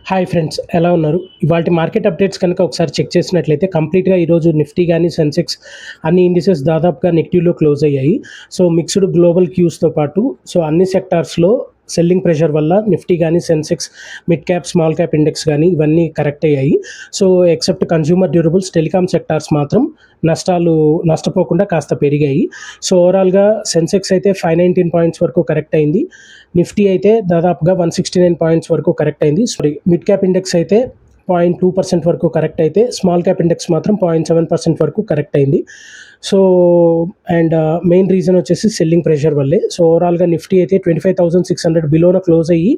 Hi friends, ఎలా ఉన్నారు? ఇవాల్టి మార్కెట్ అప్డేట్స్ కనుక ఒకసారి చెక్ చేసినట్లయితే కంప్లీట్‌గా ఈరోజు నిఫ్టీ గాని, సెన్సెక్స్ అన్ని ఇండిసెస్ దాదాపుగా నెగెటివ్‌లో క్లోజ్ అయ్యాయి. సో, మిక్స్డ్ గ్లోబల్ క్యూస్‌తో పాటు అన్ని సెక్టార్స్‌లో సెల్లింగ్ ప్రెషర్ వల్ల నిఫ్టీ గాని, Sensex, mid cap, small cap index గాని ఇవన్నీ కరెక్ట్ అయ్యాయి. So, except consumer durables, telecom sectors మాత్రం నష్టపోకుండా కాస్త పెరిగాయి. సో, ఓవరాల్‌గా సెన్సెక్స్ అయితే 519 పాయింట్స్ వరకు కరెక్ట్ అయింది. నిఫ్టీ అయితే దాదాపుగా 169 పాయింట్స్ వరకు కరెక్ట్ అయింది. మిడ్ క్యాప్ ఇండెక్స్ అయితే 0.2% వరకు కరెక్ట్ అయితే, స్మాల్ క్యాప్ ఇండెక్స్ మాత్రం 0.7% వరకు కరెక్ట్ అయింది. సో, మెయిన్ రీజన్ వచ్చేసి సెల్లింగ్ ప్రెషర్ వల్లే. సో, ఓవరాల్‌గా నిఫ్టీ అయితే 25,600 బిలోన క్లోజ్ అయ్యి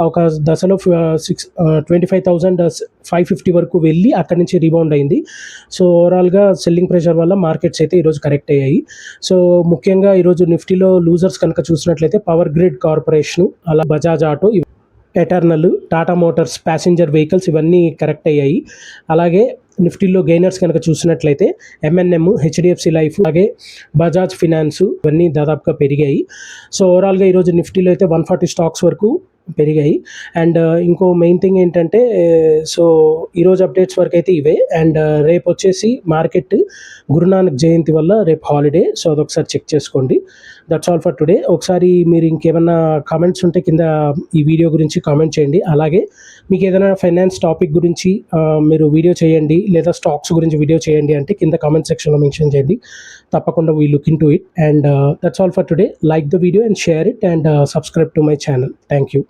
ఒక దశలో 25,550 వరకు వెళ్ళి అక్కడి నుంచి రీబౌండ్ అయింది. సో, ఓవరాల్‌గా సెల్లింగ్ ప్రెషర్ వల్ల మార్కెట్స్ అయితే ఈరోజు కరెక్ట్ అయ్యాయి. సో, ముఖ్యంగా ఈరోజు నిఫ్టీలో లూజర్స్ కనుక చూసినట్లయితే పవర్ గ్రిడ్ కార్పొరేషను, అలా Bajaj auto, eternal, Tata Motors passenger vehicles ఇవన్నీ కరెక్ట్ అయ్యాయి. అలాగే నిఫ్టీలో గెయినర్స్ కనుక చూసినట్లయితే ఎంఎన్ఎం, హెచ్డిఎఫ్సి లైఫ్, అలాగే బజాజ్ ఫినాన్స్ ఇవన్నీ దాదాపుగా పెరిగాయి. సో, ఓవరాల్‌గా ఈరోజు నిఫ్టీలో అయితే 140 స్టాక్స్ వరకు పెరిగాయి. ఇంకో మెయిన్ థింగ్ ఏంటంటే, సో, ఈరోజు అప్డేట్స్ వరకు అయితే ఇవే. రేపు వచ్చేసి మార్కెట్ గురునానక్ జయంతి వల్ల రేపు హాలిడే. సో, అదొకసారి చెక్ చేసుకోండి. That's all for today. ఒకసారి మీరు ఇంకేమన్నా కామెంట్స్ ఉంటే కింద ఈ వీడియో గురించి కామెంట్ చేయండి. అలాగే మీకు ఏదైనా ఫైనాన్స్ టాపిక్ గురించి మీరు వీడియో చేయండి, లేదా స్టాక్స్ గురించి వీడియో చేయండి అంటే కింద కామెంట్ సెక్షన్లో మెన్షన్ చేయండి. తప్పకుండా we look into it. That's all for today. Like the video and share it and subscribe to my channel. Thank you.